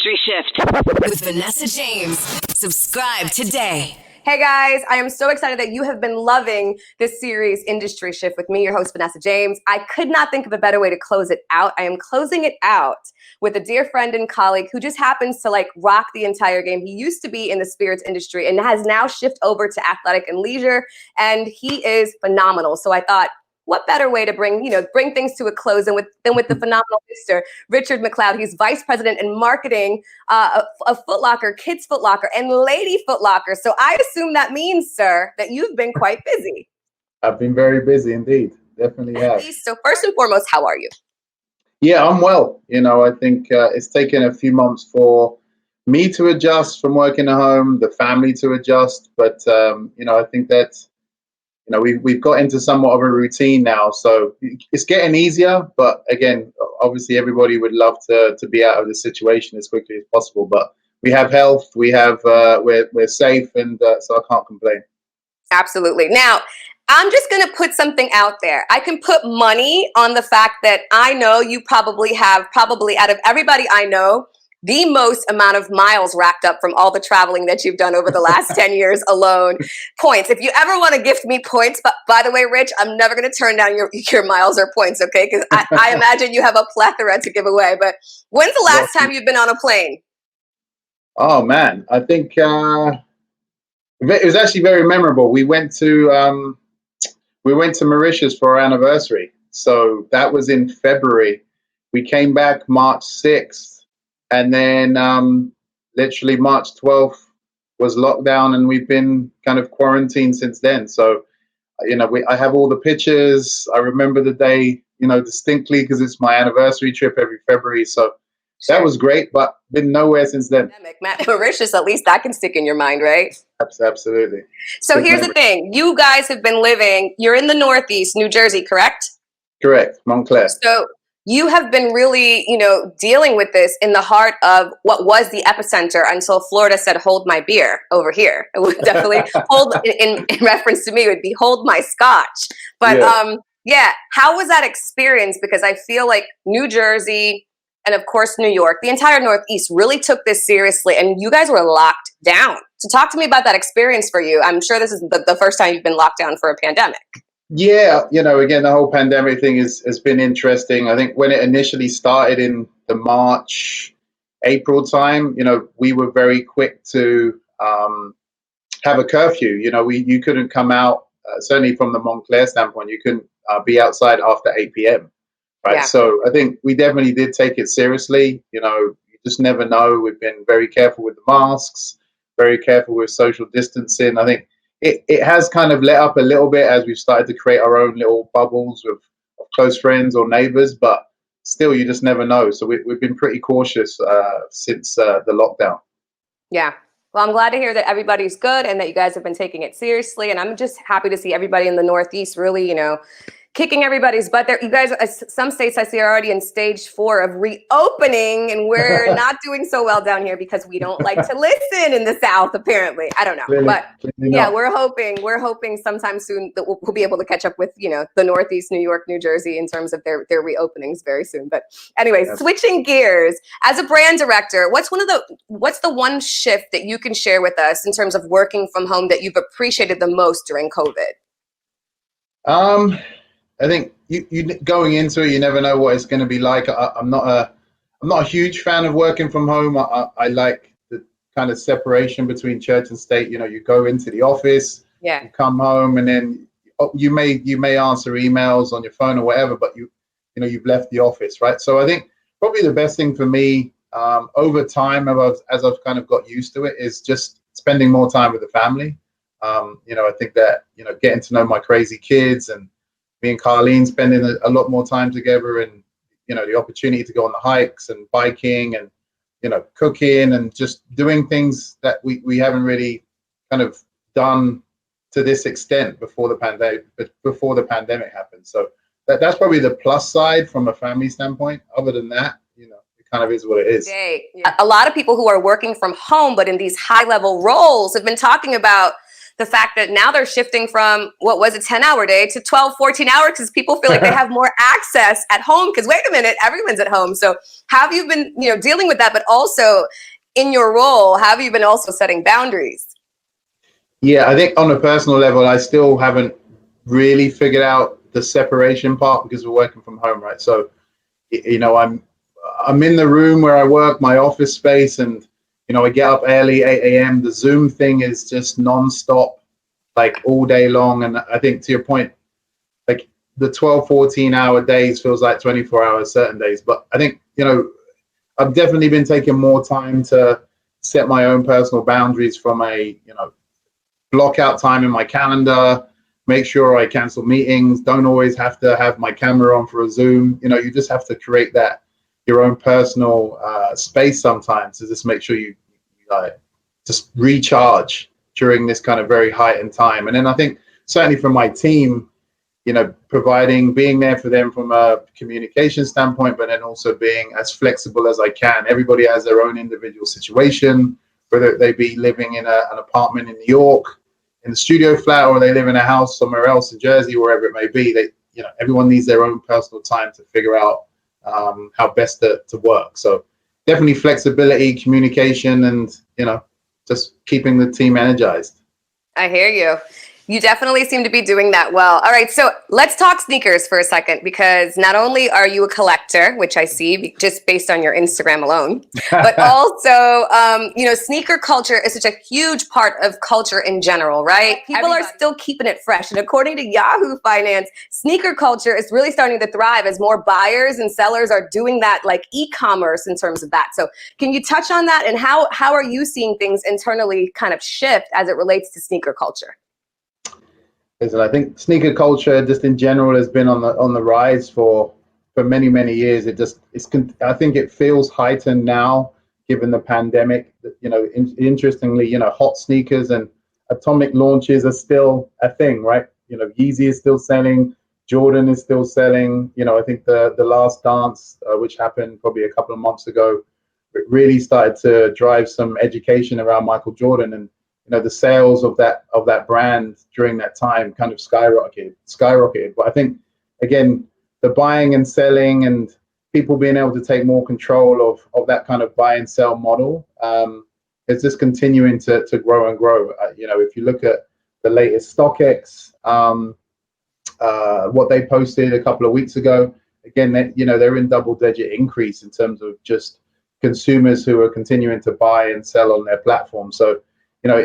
Industry Shift with Vanessa James. Subscribe today. Hey guys, I am so excited that you have been loving this series, Industry Shift, with me, your host, Vanessa James. I could not think of a better way to close it out. I am closing it out with a dear friend and colleague who just happens to rock the entire game. He used to be in the spirits industry and has now shifted over to athletic and leisure, and he is phenomenal. So I thought, what better way to bring things to a close than with the phenomenal Mr. Richard McLeod. He's vice president in marketing of Foot Locker, Kids Foot Locker, and Lady Foot Locker. So I assume that means, sir, that you've been quite busy. I've been very busy indeed. Definitely have. So first and foremost, how are you? Yeah, I'm well. I think it's taken a few months for me to adjust from working at home, the family to adjust. But, I think that we've got into somewhat of a routine now, so it's getting easier. But again, obviously, everybody would love to be out of the situation as quickly as possible. But we have health, we're safe, and so I can't complain. Absolutely. Now, I'm just going to put something out there. I can put money on the fact that I know you probably out of everybody I know, the most amount of miles racked up from all the traveling that you've done over the last 10 years alone. Points. If you ever want to gift me points, but by the way, Rich, I'm never going to turn down your miles or points, okay? Because I imagine you have a plethora to give away. But when's the last time you've been on a plane? Oh, man. I think it was actually very memorable. We went to Mauritius for our anniversary. So that was in February. We came back March 6th. And then literally March 12th was lockdown, and we've been kind of quarantined since then. So, I have all the pictures. I remember the day, distinctly because it's my anniversary trip every February. So that was great, but been nowhere since then. Mauritius, at least that can stick in your mind, right? Absolutely. So here's the thing. You guys have been you're in the Northeast, New Jersey, correct? Correct, Montclair. So you have been really, dealing with this in the heart of what was the epicenter until Florida said, hold my beer over here. It would definitely hold, in reference to me, it would be hold my scotch. But how was that experience? Because I feel like New Jersey and of course New York, the entire Northeast really took this seriously, and you guys were locked down. So talk to me about that experience for you. I'm sure this is the first time you've been locked down for a pandemic. Yeah, again, the whole pandemic thing has been interesting. I think when it initially started in the March, April time, we were very quick to have a curfew. You couldn't come out, certainly from the Montclair standpoint, you couldn't be outside after 8 p.m. Right. Yeah. So I think we definitely did take it seriously. You just never know. We've been very careful with the masks, very careful with social distancing. I think it has kind of let up a little bit as we've started to create our own little bubbles of close friends or neighbors, but still, you just never know. So we've been pretty cautious since the lockdown. Yeah. Well, I'm glad to hear that everybody's good and that you guys have been taking it seriously. And I'm just happy to see everybody in the Northeast really, kicking everybody's butt there. You guys, some states I see are already in stage 4 of reopening, and we're not doing so well down here because we don't like to listen in the South, apparently. I don't know. Clearly, but yeah, we're hoping sometime soon that we'll be able to catch up with, the Northeast, New York, New Jersey in terms of their reopenings very soon. But anyway, switching gears, as a brand director, what's the one shift that you can share with us in terms of working from home that you've appreciated the most during COVID? I think you going into it, you never know what it's going to be like. I'm not a huge fan of working from home. I like the kind of separation between church and state. You go into the office, you come home, and then you may answer emails on your phone or whatever, but you've left the office, right? So I think probably the best thing for me over time, as I've kind of got used to it, is just spending more time with the family. I think that getting to know my crazy kids, and me and Carlene spending a lot more time together, and the opportunity to go on the hikes and biking and cooking and just doing things that we haven't really kind of done to this extent before the pandemic happened. So that's probably the plus side from a family standpoint. Other than that, it kind of is what it is. A lot of people who are working from home but in these high level roles have been talking about the fact that now they're shifting from what was a 10-hour day to 12, 14 hours because people feel like they have more access at home because wait a minute, everyone's at home. So have you been, dealing with that, but also in your role, have you been also setting boundaries? Yeah, I think on a personal level, I still haven't really figured out the separation part because we're working from home, right? So, I'm in the room where I work, my office space, and I get up early, 8 a.m. The Zoom thing is just nonstop, like all day long. And I think to your point, like the 12, 14-hour days feels like 24 hours certain days. But I think, I've definitely been taking more time to set my own personal boundaries from a, block out time in my calendar, make sure I cancel meetings, don't always have to have my camera on for a Zoom. You just have to create that your own personal space sometimes to just make sure you just recharge during this kind of very heightened time. And then I think certainly from my team, being there for them from a communication standpoint, but then also being as flexible as I can. Everybody has their own individual situation, whether they be living in an apartment in New York, in the studio flat, or they live in a house somewhere else in Jersey, wherever it may be. Everyone needs their own personal time to figure out how best to work. So definitely flexibility, communication, and just keeping the team energized. I hear you. You definitely seem to be doing that well. All right, so let's talk sneakers for a second, because not only are you a collector, which I see just based on your Instagram alone, but also, sneaker culture is such a huge part of culture in general, right? People are still keeping it fresh. And according to Yahoo Finance, sneaker culture is really starting to thrive as more buyers and sellers are doing that, like e-commerce in terms of that. So can you touch on that, and how are you seeing things internally kind of shift as it relates to sneaker culture? Listen, I think sneaker culture just in general has been on the rise for many, many years. I think it feels heightened now given the pandemic. Interestingly, hot sneakers and atomic launches are still a thing, right? Yeezy is still selling, Jordan is still selling. I think the Last Dance, which happened probably a couple of months ago, it really started to drive some education around Michael Jordan, and the sales of that brand during that time kind of skyrocketed. But I think, again, the buying and selling and people being able to take more control of that kind of buy and sell model is just continuing to grow and grow. If you look at the latest StockX, what they posted a couple of weeks ago, again, they're in double-digit increase in terms of just consumers who are continuing to buy and sell on their platform. So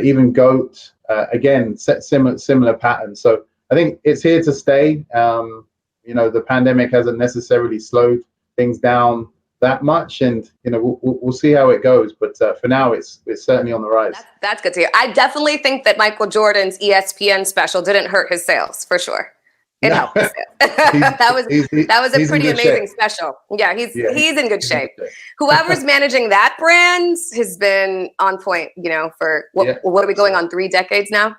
even GOAT, again, set similar patterns. So I think it's here to stay. The pandemic hasn't necessarily slowed things down that much, and we'll see how it goes. But for now, it's certainly on the rise. That's good to hear. I definitely think that Michael Jordan's ESPN special didn't hurt his sales, for sure. It helped his sales. that was a pretty amazing special. Yeah, he's in good shape. Whoever's managing that brand has been on point, for what are we going on 3 decades now?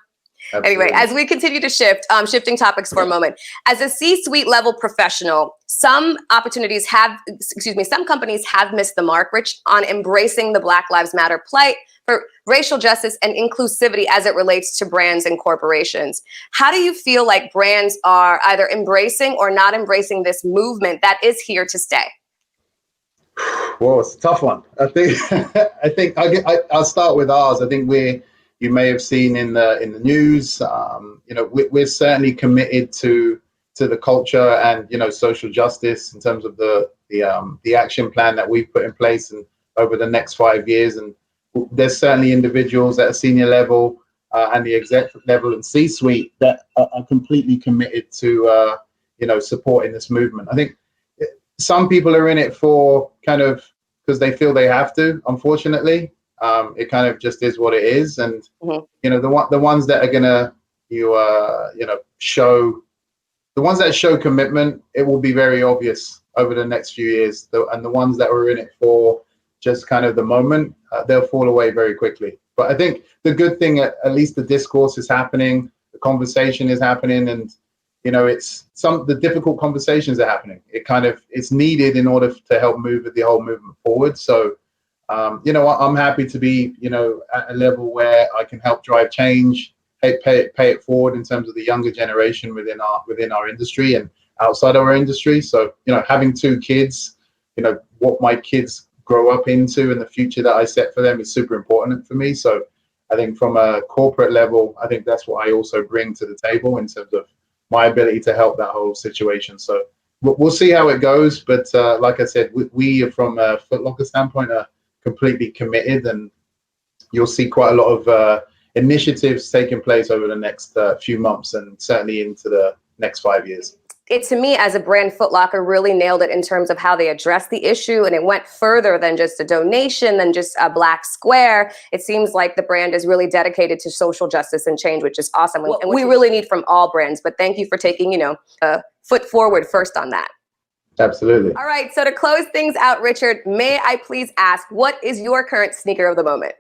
Absolutely. Anyway, as we continue to shifting topics for a moment, as a C-suite level professional, some companies have missed the mark, Rich, on embracing the Black Lives Matter plight for racial justice and inclusivity as it relates to brands and corporations. How do you feel like brands are either embracing or not embracing this movement that is here to stay? Well, it's a tough one. I think I'll start with ours. I think you may have seen in the news, we're certainly committed to the culture and social justice in terms of the action plan that we've put in place and over the next 5 years. And there's certainly individuals at a senior level and the exec level and C-suite that are completely committed to supporting this movement. I think some people are in it for kind of because they feel they have to. Unfortunately, it kind of just is what it is. And the ones that are gonna show the ones that show commitment, it will be very obvious over the next few years. And the ones that were in it for just kind of the moment, they'll fall away very quickly. But I think the good thing, at least the discourse is happening, the conversation is happening, and it's the difficult conversations are happening. It's needed in order to help move the whole movement forward. So I'm happy to be at a level where I can help drive change, pay it forward in terms of the younger generation within our industry and outside our industry. So, having 2 kids, what my kids grow up into and the future that I set for them is super important for me. So I think from a corporate level, I think that's what I also bring to the table in terms of my ability to help that whole situation. So we'll see how it goes. But like I said, we from a Foot Locker standpoint are completely committed, and you'll see quite a lot of initiatives taking place over the next few months and certainly into the next 5 years. It, to me, as a brand, Foot Locker really nailed it in terms of how they addressed the issue, and it went further than just a donation, than just a black square. It seems like the brand is really dedicated to social justice and change, which is awesome. And we really need from all brands. But thank you for taking, a foot forward first on that. Absolutely. All right. So to close things out, Richard, may I please ask, what is your current sneaker of the moment?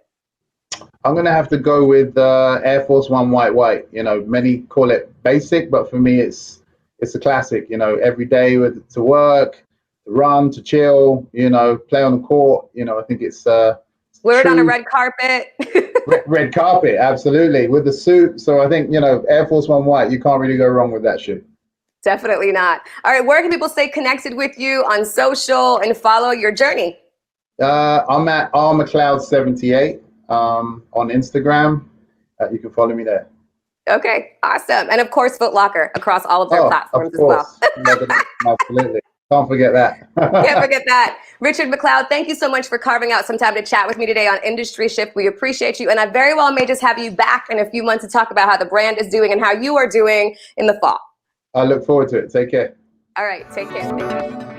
I'm going to have to go with Air Force One white. Many call it basic, but for me, it's a classic. Every day to work, to run, to chill, play on the court. I think it's wear it on a red carpet. red carpet, absolutely, with the suit. So I think Air Force One white. You can't really go wrong with that shoe. Definitely not. All right, where can people stay connected with you on social and follow your journey? I'm at rmcleod78 on Instagram. You can follow me there. Okay, awesome. And of course, Foot Locker across all of their platforms as well. Absolutely. Can't forget that. Can't forget that. Richard McLeod, thank you so much for carving out some time to chat with me today on Industry Shift. We appreciate you. And I very well may just have you back in a few months to talk about how the brand is doing and how you are doing in the fall. I look forward to it. Take care. All right, take care.